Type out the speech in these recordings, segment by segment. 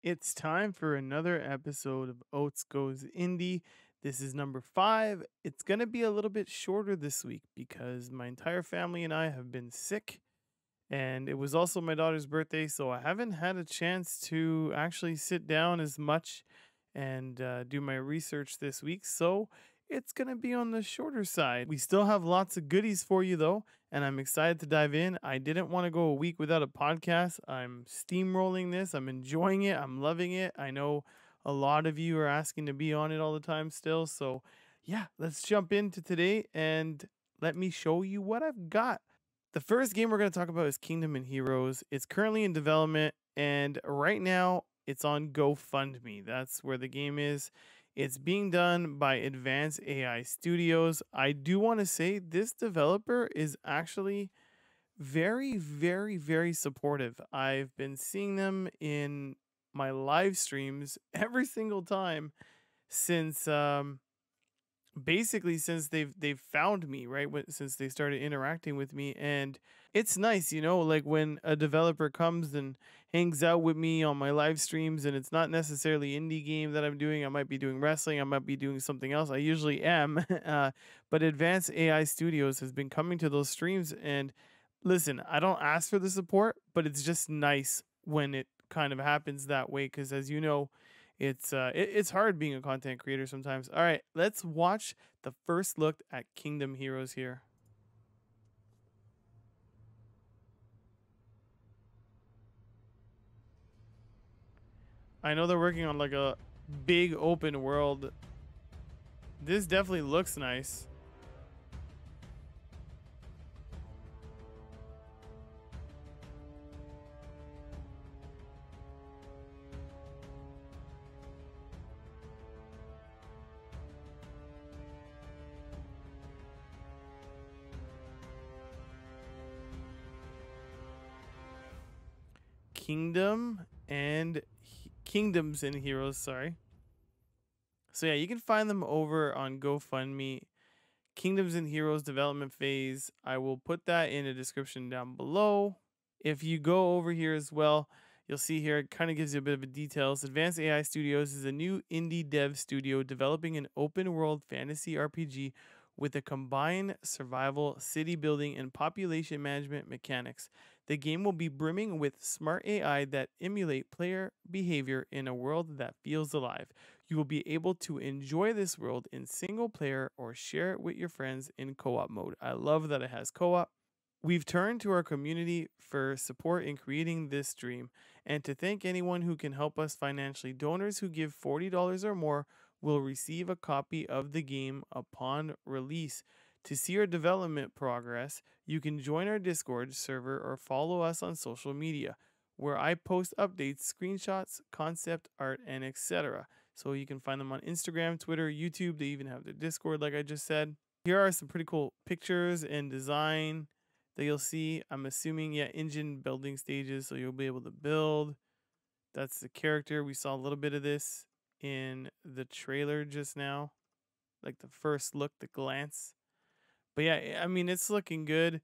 It's time for another episode of Oats Goes Indie. This is number 5. It's going to be a little bit shorter this week because my entire family and I have been sick, and it was also my daughter's birthday, so I haven't had a chance to actually sit down as much and do my research this week. So it's going to be on the shorter side. We still have lots of goodies for you, though, and I'm excited to dive in. I didn't want to go a week without a podcast. I'm steamrolling this. I'm enjoying it. I'm loving it. I know a lot of you are asking to be on it all the time still. So, yeah, let's jump into today and let me show you what I've got. The first game we're going to talk about is Kingdom and Heroes. It's currently in development, and right now it's on GoFundMe. That's where the game is. It's being done by Advanced AI Studios. I do want to say this developer is actually very, very, very supportive. I've been seeing them in my live streams every single time since basically since they've found me, right? Since they started interacting with me. And it's nice, like when a developer comes and hangs out with me on my live streams, and it's not necessarily indie game that I'm doing. I might be doing wrestling, I might be doing something else. I usually am. But Advanced AI Studios has been coming to those streams, and listen, I don't ask for the support, but it's just nice when it kind of happens that way, because as you know, it's hard being a content creator sometimes. All right, let's watch the first look at Kingdom Heroes here. I know they're working on like a big open world. This definitely looks nice. Kingdoms and Heroes, sorry. So yeah, you can find them over on GoFundMe. Kingdoms and Heroes development phase. I will put that in a description down below. If you go over here as well, you'll see here it kind of gives you a bit of a details. Advanced AI Studios is a new indie dev studio developing an open world fantasy RPG with a combined survival, city building, and population management mechanics. The game will be brimming with smart AI that emulate player behavior in a world that feels alive. You will be able to enjoy this world in single player or share it with your friends in co-op mode. I love that it has co-op. We've turned to our community for support in creating this dream, and to thank anyone who can help us financially. Donors who give $40 or more will receive a copy of the game upon release. To see our development progress, you can join our Discord server or follow us on social media, where I post updates, screenshots, concept art, and etc. So you can find them on Instagram, Twitter, YouTube. They even have their Discord, like I just said. Here are some pretty cool pictures and design that you'll see. I'm assuming, yeah, engine building stages, so you'll be able to build. That's the character. We saw a little bit of this in the trailer just now, like the first look, the glance. But yeah, I mean, it's looking good.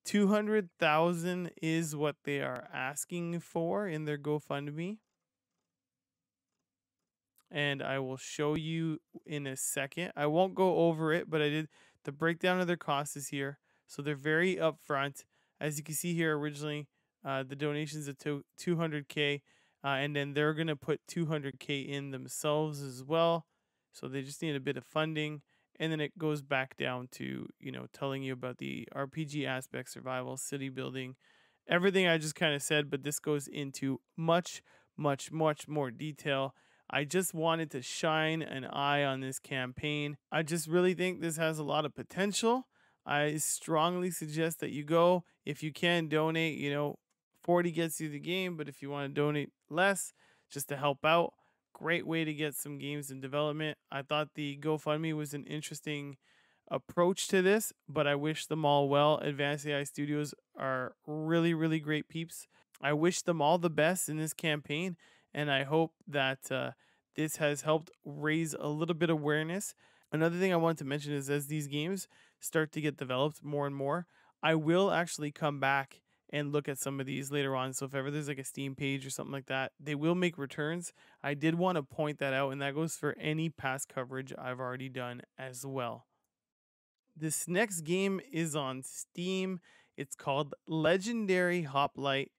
200,000 is what they are asking for in their GoFundMe. And I will show you in a second. I won't go over it, but I did the breakdown of their costs is here. So they're very upfront. As you can see here, originally the donations of 200K, and then they're going to put 200K in themselves as well. So they just need a bit of funding. And then it goes back down to, telling you about the RPG aspect, survival, city building, everything I just kind of said, but this goes into much, much, much more detail. I just wanted to shine an eye on this campaign. I just really think this has a lot of potential. I strongly suggest that you go. If you can donate, 40 gets you the game, but if you want to donate less just to help out, great way to get some games in development. I thought the GoFundMe was an interesting approach to this, but I wish them all well. Advanced AI Studios are really, really great peeps. I wish them all the best in this campaign, and I hope that this has helped raise a little bit of awareness. Another thing I wanted to mention is as these games start to get developed more and more, I will actually come back and look at some of these later on. So if ever there's like a Steam page or something like that, they will make returns. I did want to point that out, and that goes for any past coverage I've already done as well. This next game is on Steam. It's called Legendary Hoplite.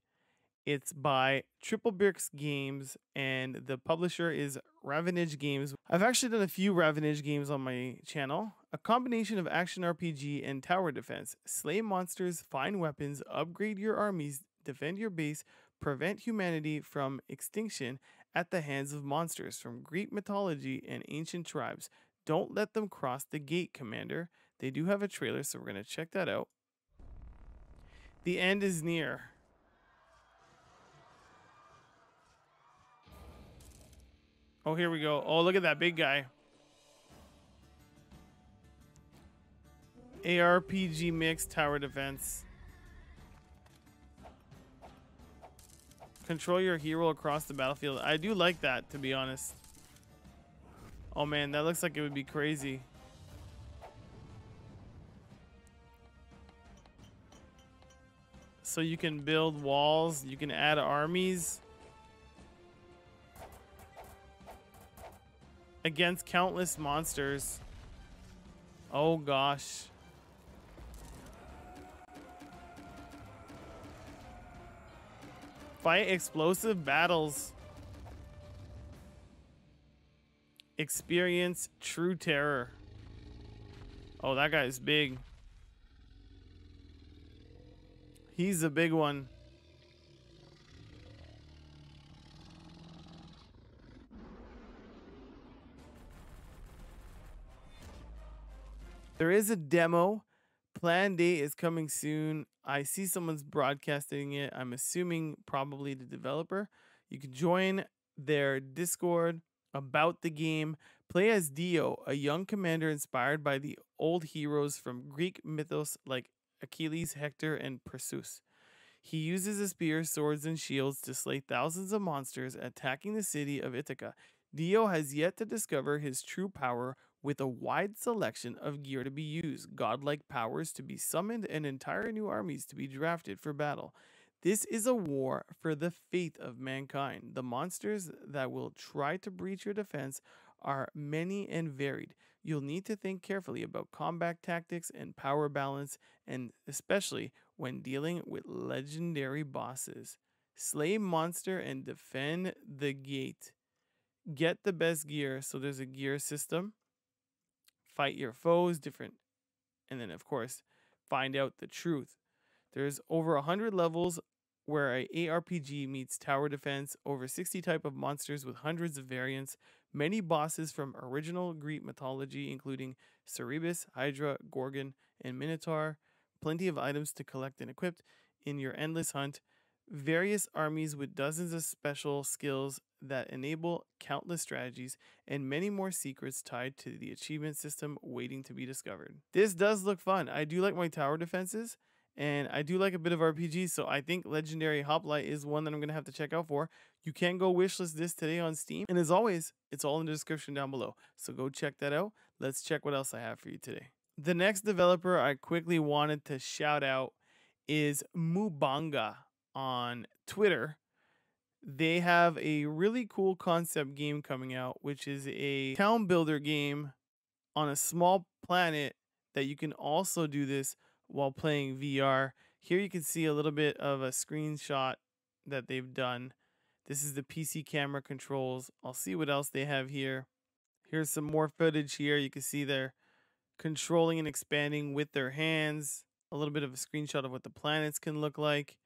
It's by TripleBricksGames, and the publisher is Ravenage Games. I've actually done a few Ravenage games on my channel. A combination of action RPG and tower defense. Slay monsters, find weapons, upgrade your armies, defend your base, prevent humanity from extinction at the hands of monsters from Greek mythology and ancient tribes. Don't let them cross the gate, Commander. They do have a trailer, so we're going to check that out. The end is near. Oh, here we go. Oh, look at that big guy. ARPG mix tower defense. Control your hero across the battlefield. I do like that, to be honest. Oh man, that looks like it would be crazy. So you can build walls, you can add armies against countless monsters. Oh gosh. Fight explosive battles. Experience true terror. Oh, that guy's big. He's a big one. There is a demo. Plan date is coming soon. I see someone's broadcasting it. I'm assuming probably the developer. You can join their Discord about the game. Play as Dio, a young commander inspired by the old heroes from Greek mythos like Achilles, Hector, and Perseus. He uses his spear, swords, and shields to slay thousands of monsters, attacking the city of Ithaca. Dio has yet to discover his true power with a wide selection of gear to be used, godlike powers to be summoned, and entire new armies to be drafted for battle. This is a war for the faith of mankind. The monsters that will try to breach your defense are many and varied. You'll need to think carefully about combat tactics and power balance, and especially when dealing with legendary bosses. Slay monster and defend the gate. Get the best gear. So there's a gear system. Fight your foes, different, and then of course, find out the truth. There's over 100 levels where a ARPG meets tower defense, over 60 type of monsters with hundreds of variants, many bosses from original Greek mythology, including Cerberus, Hydra, Gorgon, and Minotaur, plenty of items to collect and equip in your endless hunt, various armies with dozens of special skills that enable countless strategies, and many more secrets tied to the achievement system waiting to be discovered. This does look fun. I do like my tower defenses, and I do like a bit of RPG, so I think Legendary Hoplite is one that I'm going to have to check out for. You can go wishlist this today on Steam, and as always, it's all in the description down below, so go check that out. Let's check what else I have for you today. The next developer I quickly wanted to shout out is Mubanga on Twitter. They have a really cool concept game coming out, which is a town builder game on a small planet that you can also do this while playing VR. Here you can see a little bit of a screenshot that they've done. This is the PC camera controls. I'll see what else they have here. Here's some more footage here. You can see they're controlling and expanding with their hands. A little bit of a screenshot of what the planets can look like.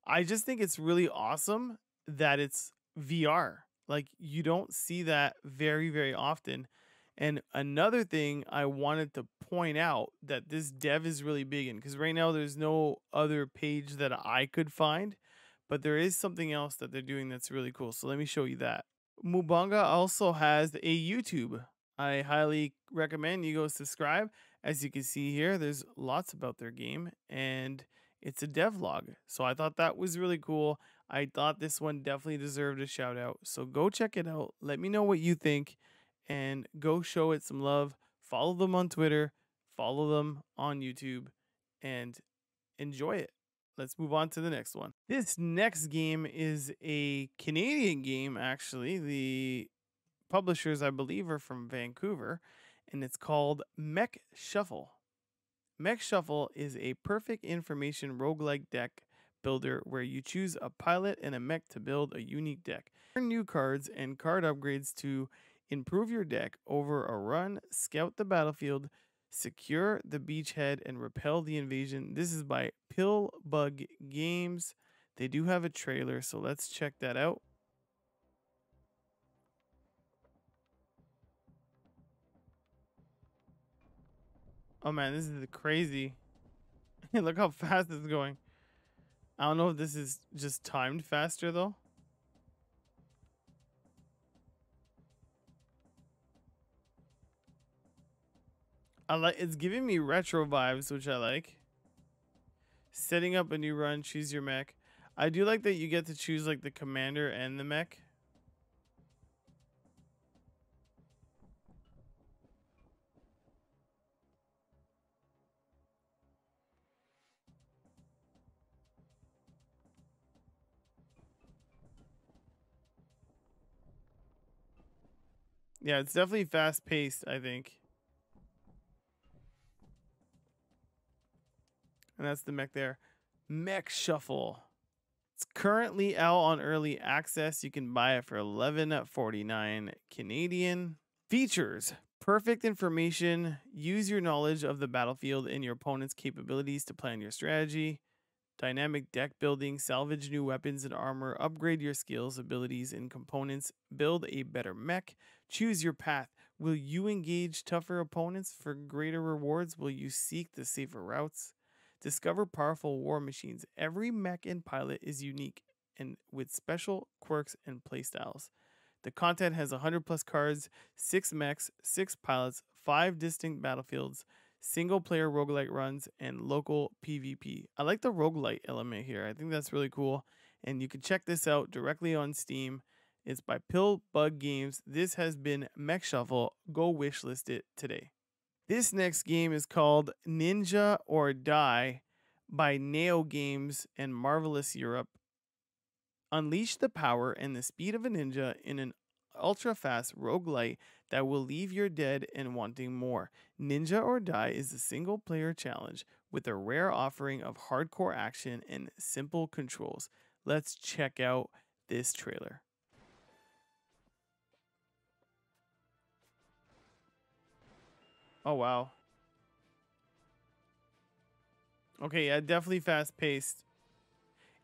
I just think it's really awesome that it's VR. Like, you don't see that very, very often. And another thing I wanted to point out that this dev is really big in, because right now there's no other page that I could find, but there is something else that they're doing that's really cool. So let me show you that. Mubanga also has a YouTube. I highly recommend you go subscribe. As you can see here, there's lots about their game, and it's a devlog. So I thought that was really cool. I thought this one definitely deserved a shout out. So go check it out. Let me know what you think, and go show it some love. Follow them on Twitter, follow them on YouTube, and enjoy it. let's move on to the next one. This next game is a Canadian game, actually. The publishers, I believe, are from Vancouver, and it's called Mech Shuffle. Mech Shuffle is a perfect information roguelike deck builder where you choose a pilot and a mech to build a unique deck. Earn new cards and card upgrades to improve your deck over a run, scout the battlefield, secure the beachhead, and repel the invasion. This is by TripleBricksGames. They do have a trailer, so let's check that out. Oh man, this is crazy. Look how fast it's going. I don't know if this is just timed faster though. I like it's giving me retro vibes, which I like. Setting up a new run, choose your mech. I do like that you get to choose like the commander and the mech. Yeah, it's definitely fast paced, I think. And that's the mech there. Mech Shuffle. It's currently out on early access. You can buy it for $11.49 Canadian. Features: perfect information. Use your knowledge of the battlefield and your opponent's capabilities to plan your strategy. Dynamic deck building, salvage new weapons and armor, upgrade your skills, abilities, and components, build a better mech, choose your path. Will you engage tougher opponents for greater rewards? Will you seek the safer routes? Discover powerful war machines. Every mech and pilot is unique and with special quirks and playstyles. The content has 100 plus cards, 6 mechs, 6 pilots, 5 distinct battlefields, single player roguelite runs, and local PvP. I like the roguelite element here. I think that's really cool. And you can check this out directly on Steam. It's by TripleBricksGames. This has been Mech Shuffle. Go wishlist it today. This next game is called Ninja or Die by Nao Games and Marvelous Europe. Unleash the power and the speed of a ninja in an ultra-fast roguelite that will leave you dead and wanting more. Ninja or Die is a single-player challenge with a rare offering of hardcore action and simple controls. Let's check out this trailer. Oh, wow. Okay, yeah, definitely fast-paced.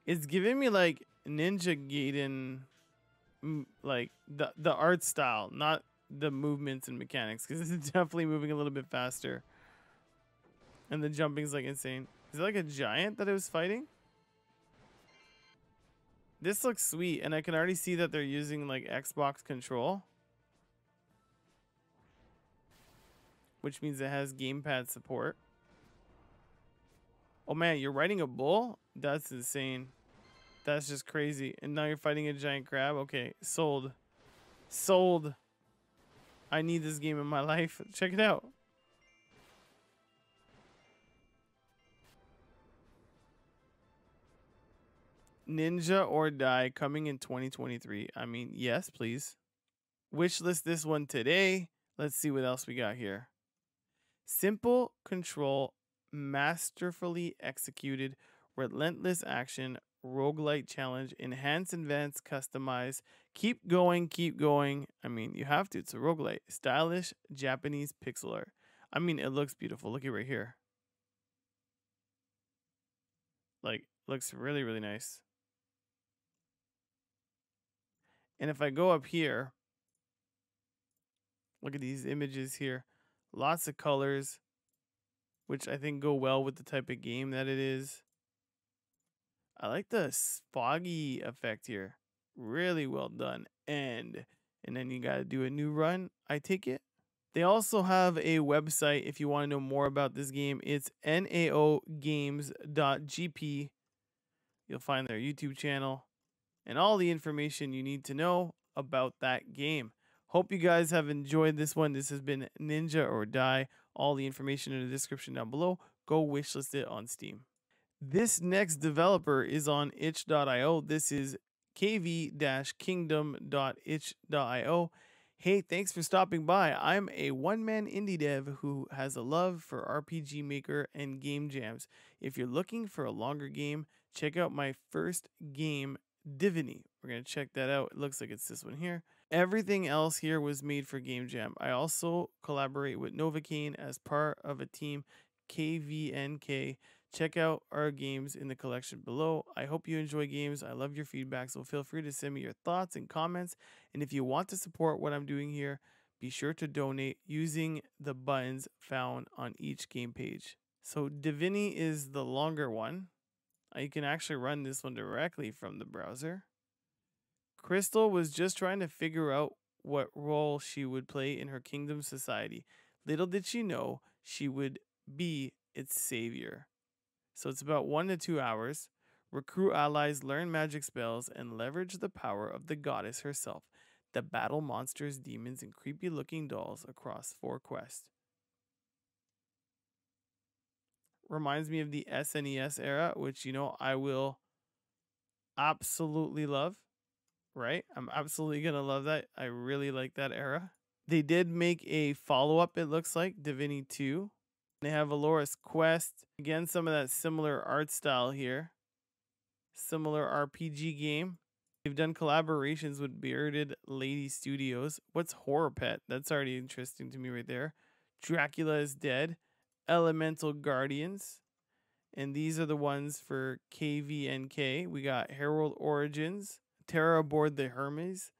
It's giving me, like, Ninja Gaiden, like, the art style, not the movements and mechanics, because it's definitely moving a little bit faster. And the jumping's, like, insane. Is it, like, a giant that it was fighting? This looks sweet, and I can already see that they're using, like, Xbox control. Which means it has gamepad support. Oh, man, you're riding a bull? That's insane. That's just crazy. And now you're fighting a giant crab? Okay, sold. Sold. I need this game in my life. Check it out. Ninja or Die coming in 2023. I mean, yes, please. Wishlist this one today. Let's see what else we got here. Simple control, masterfully executed, relentless action, roguelite challenge, enhance, advance, customize, keep going, keep going. I mean, you have to. It's a roguelite. Stylish Japanese pixel art. I mean, it looks beautiful. Look at right here. Like, looks really, really nice. And if I go up here, look at these images here. Lots of colors, which I think go well with the type of game that it is. I like the foggy effect here. Really well done. And then you got to do a new run, I take it. They also have a website if you want to know more about this game. It's naogames.gp. You'll find their YouTube channel and all the information you need to know about that game. Hope you guys have enjoyed this one. This has been Ninja or Die. All the information in the description down below. Go wishlist it on Steam. This next developer is on itch.io. This is kv-kingdom.itch.io. Hey, thanks for stopping by. I'm a one-man indie dev who has a love for RPG Maker and game jams. If you're looking for a longer game, check out my first game, Divinity. We're going to check that out. It looks like it's this one here. Everything else here was made for Game Jam. I also collaborate with Novocaine as part of a team, KVNK. Check out our games in the collection below. I hope you enjoy games. I love your feedback, so feel free to send me your thoughts and comments. And if you want to support what I'm doing here, be sure to donate using the buttons found on each game page. So Divinity is the longer one. You can actually run this one directly from the browser. Crystal was just trying to figure out what role she would play in her kingdom society. Little did she know she would be its savior. So it's about 1 to 2 hours. Recruit allies, learn magic spells, and leverage the power of the goddess herself to battle monsters, demons, and creepy looking dolls across 4 quests. Reminds me of the SNES era, which, you know, I will absolutely love, right? I'm absolutely going to love that. I really like that era. They did make a follow-up, it looks like, Divinity 2. They have Alora's Quest. Again, some of that similar art style here. Similar RPG game. They've done collaborations with Bearded Lady Studios. What's Horror Pet? That's already interesting to me right there. Dracula is Dead. Elemental Guardians. And these are the ones for KVNK. We got Herald Origins. Terror Aboard the Hermes.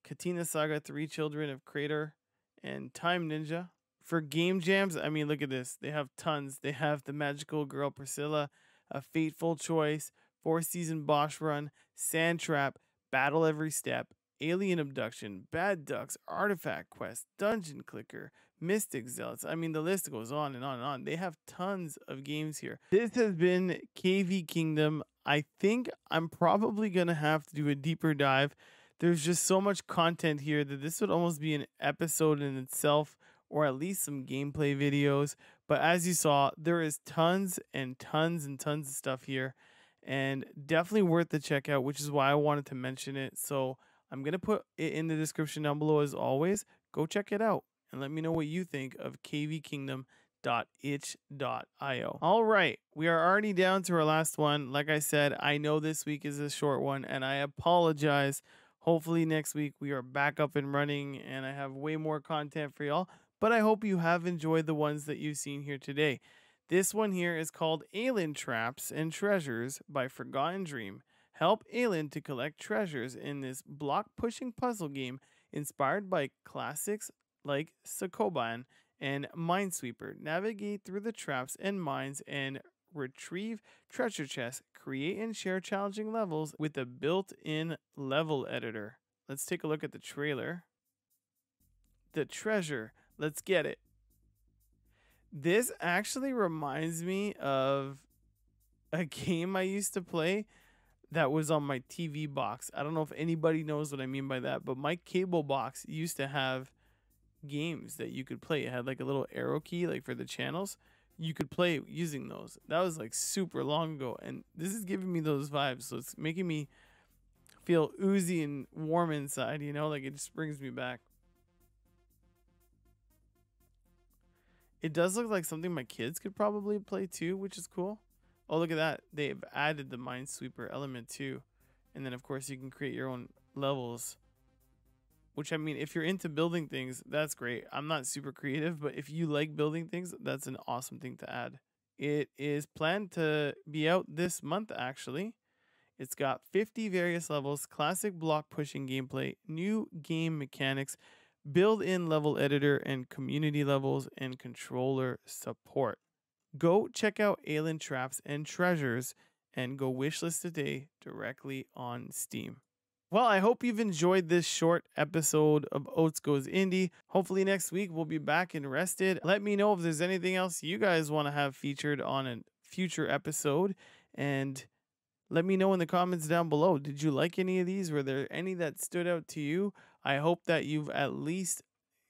Katina Saga 3 Children of Crater. And Time Ninja. For game jams, I mean, look at this. They have tons. They have The Magical Girl Priscilla, A Fateful Choice, 4-season Bosch Run, Sand Trap, Battle Every Step, Alien Abduction, Bad Ducks, Artifact Quest, Dungeon Clicker, Mystic Zealots. I mean, the list goes on and on and on. They have tons of games here. This has been KV Kingdom. I think I'm probably going to have to do a deeper dive. There's just so much content here that this would almost be an episode in itself, or at least some gameplay videos. But as you saw, there is tons and tons and tons of stuff here, and definitely worth the checkout, which is why I wanted to mention it. So I'm going to put it in the description down below as always. Go check it out and let me know what you think of kvkingdom.itch.io. All right, we are already down to our last one. Like I said, I know this week is a short one, and I apologize. Hopefully next week we are back up and running and I have way more content for y'all. But I hope you have enjoyed the ones that you've seen here today. This one here is called Ailin Traps and Treasures by ForgottenDream. Help Ailin to collect treasures in this block-pushing puzzle game inspired by classics like Sokoban and Minesweeper. Navigate through the traps and mines and retrieve treasure chests. Create and share challenging levels with a built-in level editor. Let's take a look at the trailer. The treasure. Let's get it. This actually reminds me of a game I used to play that was on my TV box. I don't know if anybody knows what I mean by that, but my cable box used to have games that you could play. It had like a little arrow key, like for the channels. You could play using those. That was like super long ago, and this is giving me those vibes. So it's making me feel oozy and warm inside, you know, like it just brings me back. It does look like something my kids could probably play too, which is cool. Oh, look at that. They've added the Minesweeper element too. And then, of course, you can create your own levels. Which, I mean, if you're into building things, that's great. I'm not super creative, but if you like building things, that's an awesome thing to add. It is planned to be out this month, actually. It's got 50 various levels, classic block pushing gameplay, new game mechanics, built-in level editor, and community levels and controller support. Go check out Ailin Traps and Treasures and go wishlist today directly on Steam. Well, I hope you've enjoyed this short episode of Oats Goes Indie. Hopefully next week we'll be back and rested. Let me know if there's anything else you guys want to have featured on a future episode, and let me know in the comments down below. Did you like any of these? Were there any that stood out to you? I hope that you've at least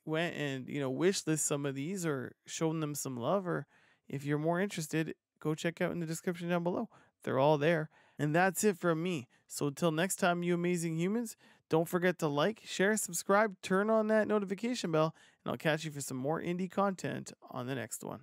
went and, wishlist some of these or shown them some love, or if you're more interested, go check out in the description down below. They're all there. And that's it from me. So until next time, you amazing humans, don't forget to like, share, subscribe, turn on that notification bell, and I'll catch you for some more indie content on the next one.